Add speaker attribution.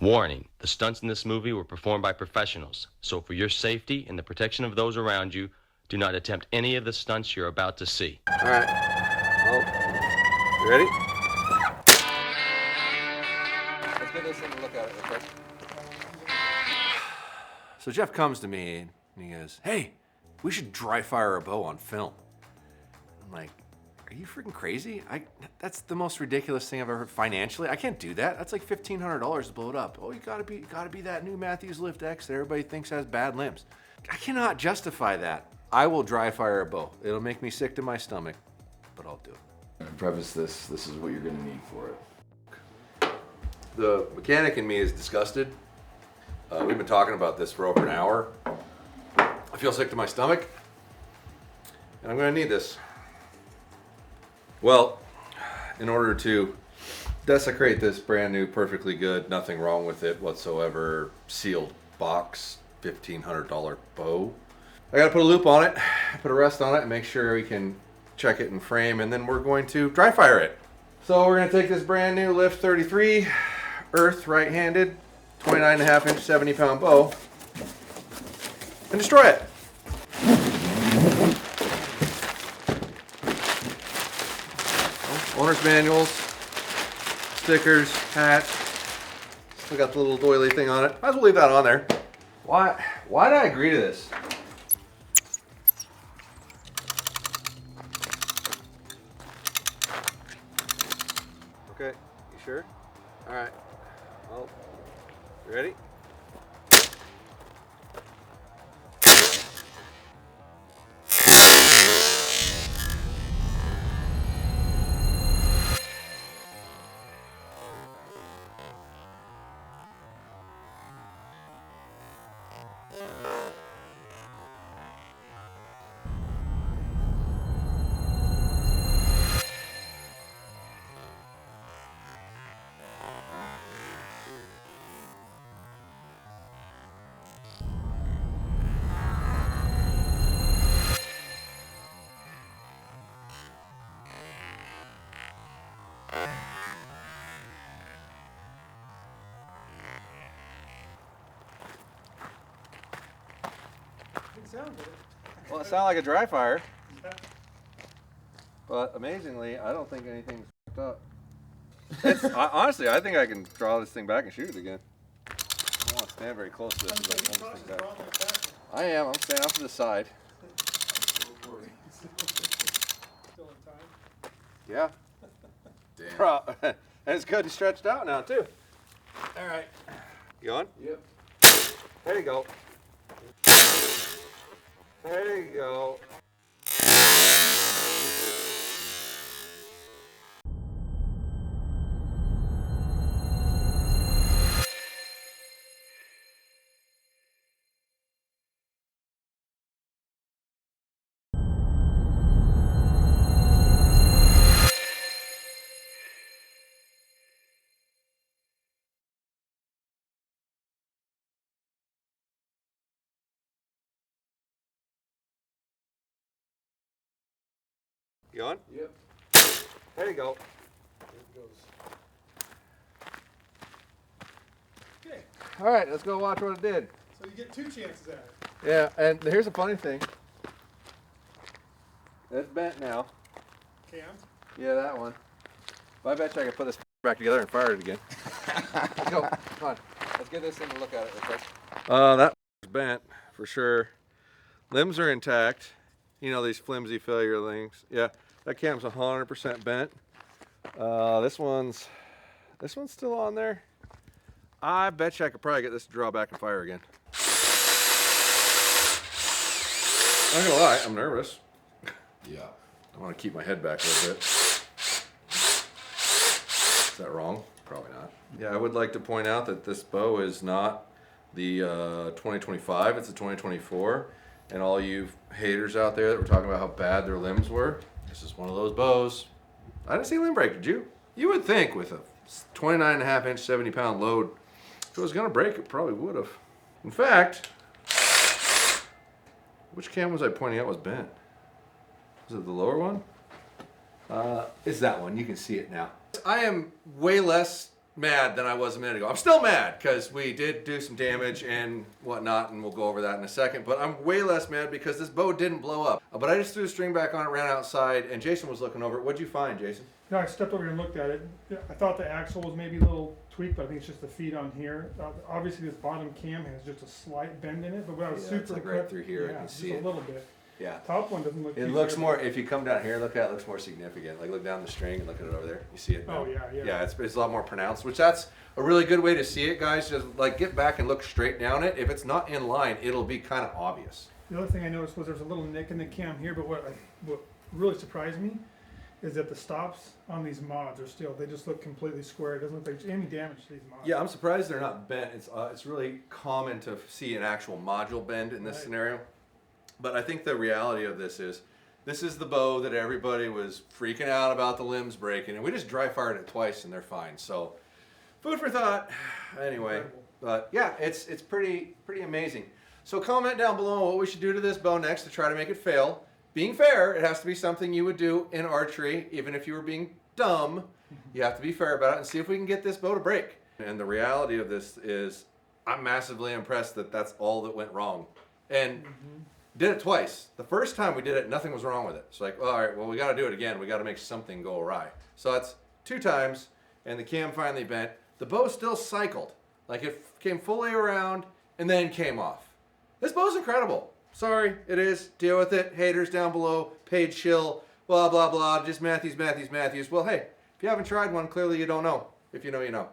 Speaker 1: Warning, the stunts in this movie were performed by professionals, so for your safety and the protection of those around you, do not attempt any of the stunts you're about to see.
Speaker 2: All right. Oh, you ready? Let's get this thing and look at it real quick. So Jeff comes to me and he goes, "Hey, we should dry fire a bow on film." I'm like, "Are you freaking crazy? That's the most ridiculous thing I've ever heard financially. I can't do that. That's like $1,500 to blow it up. Oh, you gotta be that new Mathews Lift X that everybody thinks has bad limbs. I cannot justify that. I will dry fire a bow. It'll make me sick to my stomach, but I'll do it."
Speaker 3: And preface this is what you're gonna need for it.
Speaker 2: The mechanic in me is disgusted. We've been talking about this for over an hour. I feel sick to my stomach, and I'm gonna need this. Well, in order to desecrate this brand new, perfectly good, nothing wrong with it whatsoever, sealed box, $1,500 bow, I gotta put a loop on it, put a rest on it, and make sure we can check it in frame, and then we're going to dry fire it. So we're gonna take this brand new Lift 33 Earth right-handed 29.5-inch 70-pound bow and destroy it. Owner's manuals, stickers, hats. Still got the little doily thing on it. Might as well leave that on there. Why did I agree to this? Okay, you sure? All right. Well, you ready? Well, it sounded like a dry fire, but amazingly, I don't think anything's fucked up. Honestly, I think I can draw this thing back and shoot it again. I don't want to stand very close to this. I am. I'm standing off to the side.
Speaker 4: Still in time.
Speaker 2: Yeah.
Speaker 3: Damn.
Speaker 2: And it's good and stretched out now too. All right. You on?
Speaker 3: Yep.
Speaker 2: There you go. There you go. You on?
Speaker 3: Yep.
Speaker 2: There you go.
Speaker 4: There it goes. Okay,
Speaker 2: All right, let's go watch what it did.
Speaker 4: so you get 2 chances at it.
Speaker 2: Yeah, and here's the funny thing. It's bent now.
Speaker 4: Canned.
Speaker 2: Yeah, that one. But I bet you I can put this back together and fire it again. Let's go. Come on. Let's get this thing and look at it real quick. That was bent for sure. Limbs are intact. You know, these flimsy failure things. Yeah, that cam's 100% bent. This one's still on there. I bet you I could probably get this to draw back and fire again. I'm not gonna lie, I'm nervous.
Speaker 3: Yeah.
Speaker 2: I want to keep my head back a little bit. Is that wrong? Probably not. Yeah, I would like to point out that this bow is not the 2025, it's the 2024. And all you haters out there that were talking about how bad their limbs were, this is one of those bows. I didn't see a limb break, did you? You would think with a 29.5-inch, 70-pound load, if it was gonna break, it probably would have. In fact, which cam was I pointing out was bent? Was it the lower one? It's that one. You can see it now. I am way less mad than I was a minute ago. I'm still mad because we did do some damage and whatnot, and we'll go over that in a second. But I'm way less mad because this bow didn't blow up. But I just threw the string back on it, ran outside, and Jason was looking over it. What'd you find, Jason?
Speaker 4: No, I stepped over here and looked at it. I thought the axle was maybe a little tweaked, but I think it's just the feet on here. Obviously, this bottom cam has just a slight bend in it, but when I was
Speaker 2: Yeah,
Speaker 4: super
Speaker 2: it's like
Speaker 4: quick,
Speaker 2: right through here,
Speaker 4: yeah,
Speaker 2: you can
Speaker 4: just
Speaker 2: see
Speaker 4: a
Speaker 2: it.
Speaker 4: little bit.
Speaker 2: Yeah.
Speaker 4: Top one doesn't look.
Speaker 2: It
Speaker 4: too
Speaker 2: looks
Speaker 4: terrible.
Speaker 2: more, if you come down here, look at it, it looks more significant. Like look down the string and look at it over there. You see it now?
Speaker 4: Oh, yeah, yeah.
Speaker 2: Yeah, it's a lot more pronounced, which that's a really good way to see it, guys. Just like get back and look straight down it. If it's not in line, it'll be kind of obvious.
Speaker 4: The other thing I noticed was there's a little nick in the cam here, but what really surprised me is that the stops on these mods are still, they just look completely square. It doesn't look like there's any damage to these mods.
Speaker 2: Yeah, I'm surprised they're not bent. It's really common to see an actual module bend in this
Speaker 4: Right.
Speaker 2: scenario. But I think the reality of this is the bow that everybody was freaking out about the limbs breaking, and we just dry fired it twice and they're fine. So food for thought. Anyway,
Speaker 4: Incredible.
Speaker 2: but yeah, it's pretty amazing. So comment down below what we should do to this bow next to try to make it fail. Being fair, it has to be something you would do in archery, even if you were being dumb. You have to be fair about it and see if we can get this bow to break. And the reality of this is I'm massively impressed that that's all that went wrong. And did it twice. The first time we did it, nothing was wrong with it. It's like, well, all right, well, we got to do it again. We got to make something go awry. So that's 2 times, and the cam finally bent. The bow still cycled. Like it came fully around and then came off. This bow's incredible. Sorry, it is. Deal with it. Haters down below, paid shill, blah, blah, blah. Just Mathews. Well, hey, if you haven't tried one, clearly you don't know. If you know, you know.